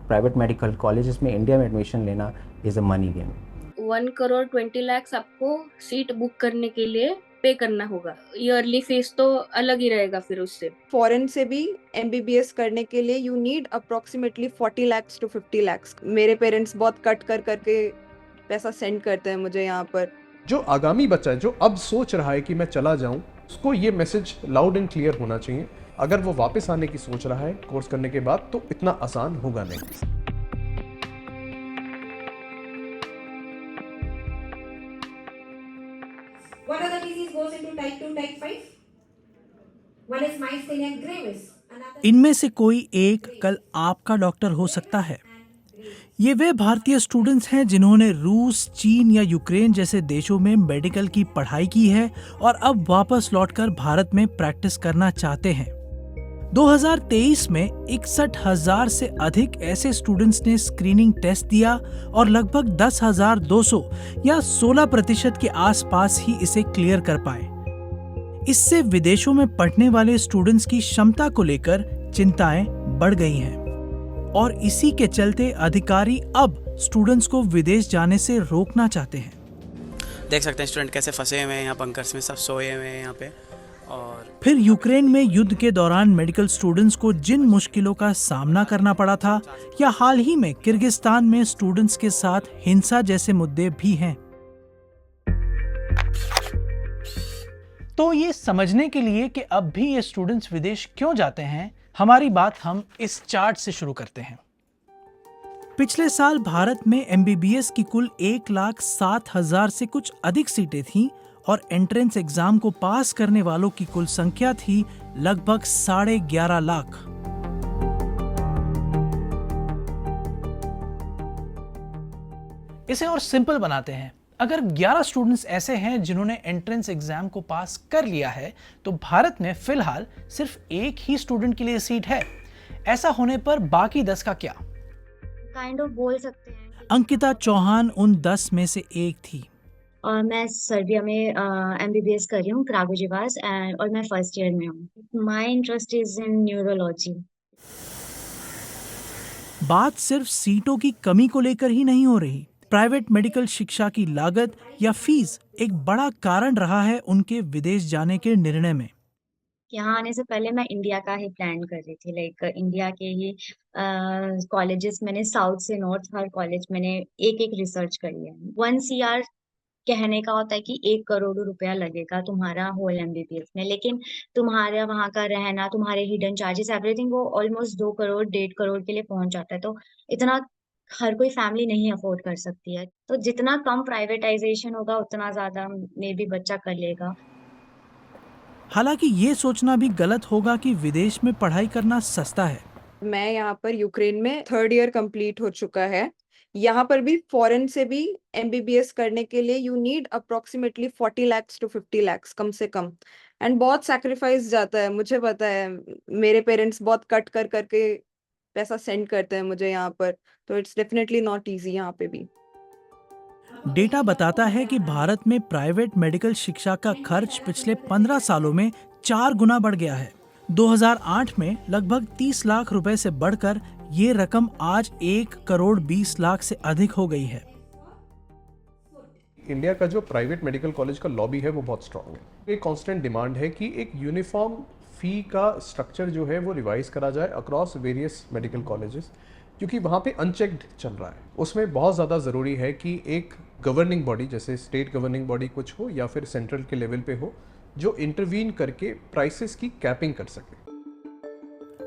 Private medical colleges में India में admission लेना is a money game. 1 crore 20 lakh आपको सीट बुक करने के लिए पे करना होगा। ईयरली फीस तो अलग ही रहेगा फिर उससे। फॉरेन से भी एमबीबीएस करने के लिए you need approximately 40 lakhs to 50 lakhs। मेरे पेरेंट्स बहुत कट कर करके पैसा सेंड करते हैं मुझे यहाँ पर। जो आगामी बच्चा है जो अब सोच रहा है कि मैं चला जाऊं, उसको ये मैसेज लाउड एंड क्लियर होना चाहिए। अगर वो वापस आने की सोच रहा है कोर्स करने के बाद, तो इतना आसान होगा नहीं। What other disease goes into type 2, type 5? One is myasthenia gravis. इनमें से कोई एक कल आपका डॉक्टर हो सकता है। ये वे भारतीय स्टूडेंट्स हैं जिन्होंने रूस, चीन या यूक्रेन जैसे देशों में मेडिकल की पढ़ाई की है और अब वापस लौटकर भारत में प्रैक्टिस करना चाहते हैं। 2023 में 61,000 से अधिक ऐसे स्टूडेंट्स ने स्क्रीनिंग टेस्ट दिया और लगभग 10,200 या 16% के आसपास ही इसे क्लियर कर पाए। इससे विदेशों में पढ़ने वाले स्टूडेंट्स की क्षमता को लेकर चिंताएं बढ़ गई हैं और इसी के चलते अधिकारी अब स्टूडेंट्स को विदेश जाने से रोकना चाहते हैं। देख सकते हैं स्टूडेंट कैसे फंसे हुए हैं यहाँ, बंकर्स में सब सोए हुए हैं यहाँ पे। और फिर यूक्रेन में युद्ध के दौरान मेडिकल स्टूडेंट्स को जिन मुश्किलों का सामना करना पड़ा था, या हाल ही में किर्गिस्तान में स्टूडेंट्स के साथ हिंसा जैसे मुद्दे भी हैं। तो ये समझने के लिए कि अब भी ये स्टूडेंट्स विदेश क्यों जाते हैं, हमारी बात हम इस चार्ट से शुरू करते हैं। पिछले साल भारत में एमबीबीएस की कुल 1,07,000 से कुछ अधिक सीटें थीं और एंट्रेंस एग्जाम को पास करने वालों की कुल संख्या थी लगभग 11.5 लाख। इसे और सिंपल बनाते हैं। अगर 11 स्टूडेंट्स ऐसे हैं जिन्होंने एंट्रेंस एग्जाम को पास कर लिया है, तो भारत में फिलहाल सिर्फ एक ही स्टूडेंट के लिए सीट है। ऐसा होने पर बाकी 10 का क्या? काइंड ऑफ बोल सकते हैं। अंकिता चौहान उन 10 में से एक थी। और मैं सर्बिया में एमबीबीएस कर रही हूँ, क्रागुजेवास, और मैं फर्स्ट ईयर में हूँ। My interest is in neurology. बात सिर्फ सीटों की कमी को लेकर ही नहीं हो रही। प्राइवेट मेडिकल शिक्षा की लागत या फीस एक बड़ा कारण रहा है उनके विदेश जाने के निर्णय में। यहाँ आने से पहले मैं इंडिया का ही प्लान कर रही थी, लाइक इंडिया के ही कॉलेजेस। मैंने साउथ से नॉर्थ हर कॉलेज मैंने एक एक रिसर्च करी है। 1 CR कहने का होता है कि 1 करोड़ रुपया लगेगा तुम्हारा होल एमबीबीएस में, लेकिन तुम्हारा वहाँ का रहना, तुम्हारे हिडन चार्जेस, एवरीथिंग वो ऑलमोस्ट 2 करोड़ 1.5 करोड़ के लिए पहुंच जाता है। तो इतना हर कोई फैमिली नहीं अफोर्ड कर सकती है। तो जितना कम प्राइवेटाइजेशन होगा उतना ज्यादा मे बी बच्चा कर लेगा। हालांकि ये सोचना भी गलत होगा कि विदेश में पढ़ाई करना सस्ता है। मैं यहाँ पर यूक्रेन में 3rd ईयर कंप्लीट हो चुका है। यहाँ पर भी फॉरेन से भी एमबीबीएस करने के लिए you need approximately 40 lakhs to 50 lakhs कम से कम। एंड बहुत सैक्रिफाइस जाता है, मुझे पता है। मेरे पेरेंट्स बहुत कट कर करके पैसा सेंड करते हैं मुझे यहाँ पर, तो इट्स डेफिनेटली नॉट इजी यहाँ पे भी। डेटा बताता है कि भारत में प्राइवेट मेडिकल शिक्षा का खर्च पिछले 15 सालों में 4 गुना बढ़ गया है। 2008 में लगभग 30 लाख रुपए से बढ़कर ये रकम आज 1 करोड़ 20 लाख से अधिक हो गई है। इंडिया का जो प्राइवेट मेडिकल कॉलेज का लॉबी है वो बहुत स्ट्रांग है। एक कांस्टेंट डिमांड है कि एक यूनिफॉर्म फी का स्ट्रक्चर जो है वो रिवाइज करा जाए अक्रॉस वेरियस मेडिकल कॉलेजेस, क्योंकि वहाँ पे अनचेक्ड चल रहा है। उसमें बहुत ज़्यादा ज़रूरी है कि एक गवर्निंग बॉडी, जैसे स्टेट गवर्निंग बॉडी कुछ हो या फिर सेंट्रल के लेवल पे हो, जो इंटरवीन करके प्राइसेस की कैपिंग कर सके।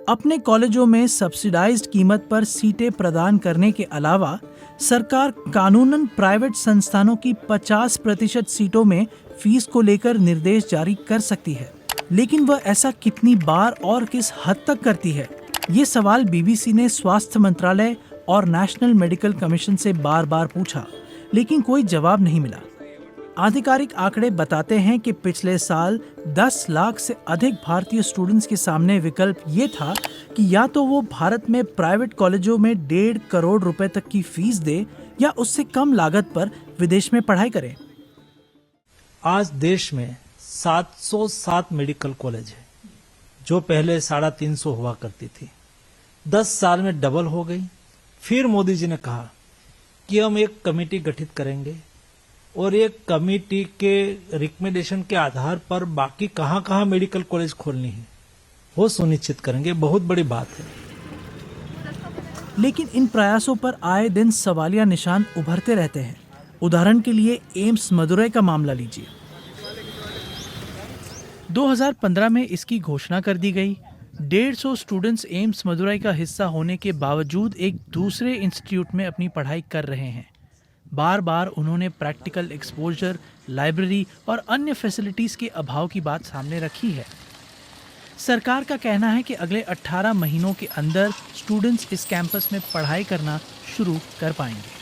अपने कॉलेजों में सब्सिडाइज्ड कीमत पर सीटें प्रदान करने के अलावा सरकार कानूनन प्राइवेट संस्थानों की 50% सीटों में फीस को लेकर निर्देश जारी कर सकती है, लेकिन वह ऐसा कितनी बार और किस हद तक करती है, ये सवाल बीबीसी ने स्वास्थ्य मंत्रालय और नेशनल मेडिकल कमीशन से बार बार पूछा, लेकिन कोई जवाब नहीं मिला। आधिकारिक आंकड़े बताते हैं कि पिछले साल 10 लाख से अधिक भारतीय स्टूडेंट्स के सामने विकल्प ये था कि या तो वो भारत में प्राइवेट कॉलेजों में 1.5 करोड़ रुपए तक की फीस दे या उससे कम लागत पर विदेश में पढ़ाई करें। आज देश में 707 मेडिकल कॉलेज है, जो पहले 350 हुआ करती थी। 10 साल में डबल हो गई। फिर मोदी जी ने कहा कि हम एक कमेटी गठित करेंगे और एक कमेटी के रिकमेंडेशन के आधार पर बाकी कहाँ मेडिकल कॉलेज खोलनी है वो सुनिश्चित करेंगे। बहुत बड़ी बात है। लेकिन इन प्रयासों पर आए दिन सवालिया निशान उभरते रहते हैं। उदाहरण के लिए एम्स मदुरई का मामला लीजिए। 2015 में इसकी घोषणा कर दी गई। 150 स्टूडेंट्स एम्स मदुरई का हिस्सा होने के बावजूद एक दूसरे इंस्टीट्यूट में अपनी पढ़ाई कर रहे हैं। बार बार उन्होंने प्रैक्टिकल एक्सपोजर, लाइब्रेरी और अन्य फैसिलिटीज के अभाव की बात सामने रखी है। सरकार का कहना है कि अगले 18 महीनों के अंदर स्टूडेंट्स इस कैंपस में पढ़ाई करना शुरू कर पाएंगे।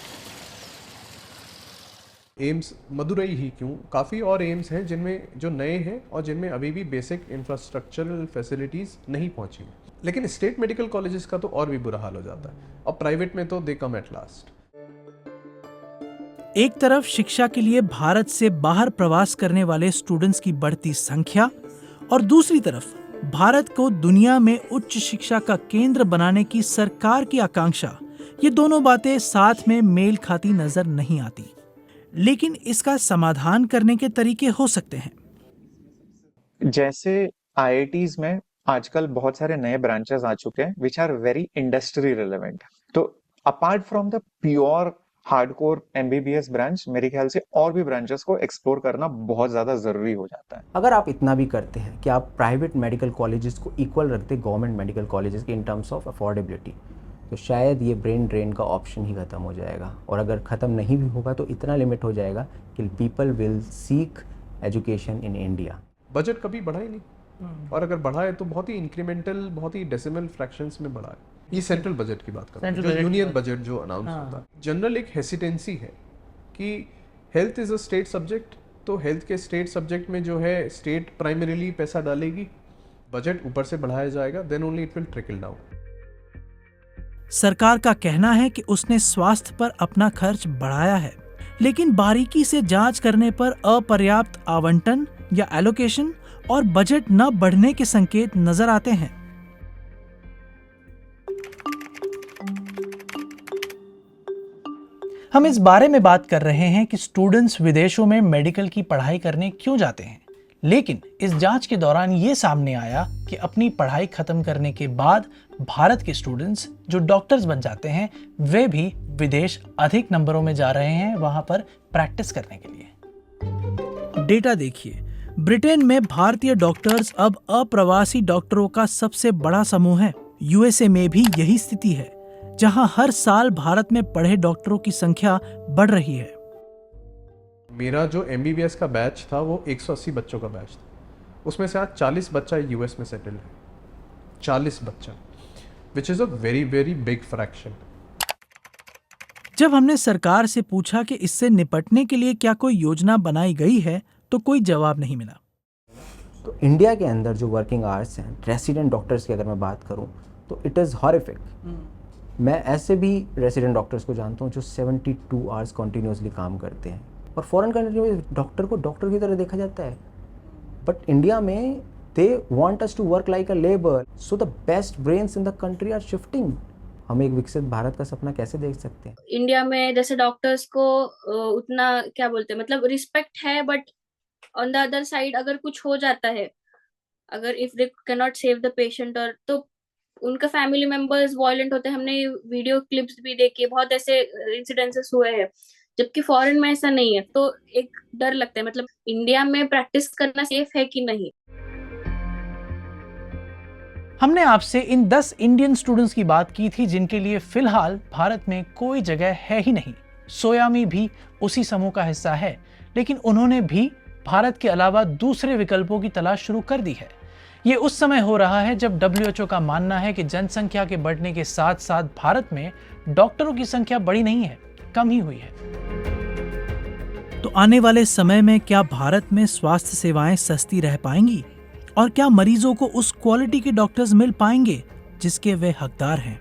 एम्स मदुरई ही क्यों, काफ़ी और एम्स हैं जिनमें जो नए हैं और जिनमें अभी भी बेसिक इंफ्रास्ट्रक्चरल फैसिलिटीज़ नहीं पहुंची। लेकिन स्टेट मेडिकल कॉलेजेस का तो और भी बुरा हाल हो जाता है, और प्राइवेट में तो दे कम एट लास्ट। एक तरफ शिक्षा के लिए भारत से बाहर प्रवास करने वाले स्टूडेंट्स की बढ़ती संख्या और दूसरी तरफ भारत को दुनिया में उच्च शिक्षा का केंद्र बनाने की सरकार की आकांक्षा, ये दोनों बातें साथ में मेल खाती नजर नहीं आती। लेकिन इसका समाधान करने के तरीके हो सकते हैं। जैसे IITs में आजकल बहुत सारे नए ब्रांचेस आ चुके हैं which are very industry relevant. तो apart from the pure hardcore MBBS branch, मेरे ख्याल से और भी ब्रांचेस को एक्सप्लोर करना बहुत ज्यादा जरूरी हो जाता है। अगर आप इतना भी करते हैं कि आप प्राइवेट मेडिकल कॉलेजेस को इक्वल रखते गवर्नमेंट मेडिकल कॉलेजेस के इन टर्म्स ऑफ अफोर्डेबिलिटी, तो शायद ये ब्रेन ड्रेन का ऑप्शन ही खत्म हो जाएगा। और अगर ख़त्म नहीं भी होगा तो इतना लिमिट हो जाएगा कि people will seek education in India. Budget कभी बढ़ा ही नहीं, और अगर बढ़ा है तो बहुत ही इंक्रीमेंटल, बहुत ही डेसिमल फ्रैक्शंस में बढ़ा है। ये सेंट्रल बजट की बात कर रहे हैं, जो यूनियन बजट जो अनाउंस होता है। जनरल एक हेसिटेंसी है कि health is a state subject, तो हेल्थ के स्टेट सब्जेक्ट में जो है स्टेट प्राइमरीली पैसा डालेगी, बजट ऊपर से बढ़ाया जाएगा, then only it will trickle down. सरकार का कहना है कि उसने स्वास्थ्य पर अपना खर्च बढ़ाया है, लेकिन बारीकी से जांच करने पर अपर्याप्त आवंटन या एलोकेशन और बजट न बढ़ने के संकेत नजर आते हैं। हम इस बारे में बात कर रहे हैं कि स्टूडेंट्स विदेशों में मेडिकल की पढ़ाई करने क्यों जाते हैं, लेकिन इस जांच के दौरान ये सामने आया कि अपनी पढ़ाई खत्म करने के बाद भारत के स्टूडेंट्स जो डॉक्टर्स बन जाते हैं, वे भी विदेश अधिक नंबरों में जा रहे हैं वहां पर प्रैक्टिस करने के लिए। डेटा देखिए, ब्रिटेन में भारतीय डॉक्टर्स अब अप्रवासी डॉक्टरों का सबसे बड़ा समूह है। USA में भी यही स्थिति है, जहां हर साल भारत में पढ़े डॉक्टरों की संख्या बढ़ रही है। मेरा जो MBBS का बैच था वो 180 बच्चों का बैच था, उसमें से आज 40 बच्चा US में सेटल है। 40 बच्चा, which is a very very big fraction. जब हमने सरकार से पूछा कि इससे निपटने के लिए क्या कोई योजना बनाई गई है, तो कोई जवाब नहीं मिला। तो इंडिया के अंदर जो वर्किंग आवर्स हैं रेसिडेंट डॉक्टर्स की अगर मैं बात करूं तो इट इज़ हॉरिफिक। मैं ऐसे भी रेसिडेंट डॉक्टर्स को जानता हूं जो 72 आवर्स कंटिन्यूसली काम करते हैं, और फॉरेन कंट्री में डॉक्टर को डॉक्टर की तरह देखा जाता है, बट इंडिया में they want us to work like a labour, so the best brains in the country are shifting. हम एक विकसित भारत का सपना कैसे देख सकते हैं? इंडिया में जैसे डॉक्टर्स को उतना क्या बोलते हैं, मतलब रिस्पेक्ट है, but on the other side अगर कुछ हो जाता है, अगर if they can not save the patient, और तो उनका फैमिली मेंबर्स वायलेंट होते हैं। हमने वीडियो क्लिप्स भी देखे, बहुत ऐसे इंसिडेंसेस हुए हैं, जबकि फॉरेन में ऐसा नहीं है। तो एक डर लगता है, मतलब इंडिया में प्रैक्टिस करना सेफ है कि नहीं। हमने आपसे इन 10 इंडियन स्टूडेंट्स की बात की थी जिनके लिए फिलहाल भारत में कोई जगह है ही नहीं। सोयामी भी उसी समूह का हिस्सा है, लेकिन उन्होंने भी भारत के अलावा दूसरे विकल्पों की तलाश शुरू कर दी है। ये उस समय हो रहा है जब WHO का मानना है कि जनसंख्या के बढ़ने के साथ साथ भारत में डॉक्टरों की संख्या बढ़ी नहीं है, कम ही हुई है। तो आने वाले समय में क्या भारत में स्वास्थ्य सेवाएं सस्ती रह पाएंगी, और क्या मरीजों को उस क्वालिटी के डॉक्टर्स मिल पाएंगे जिसके वे हकदार हैं?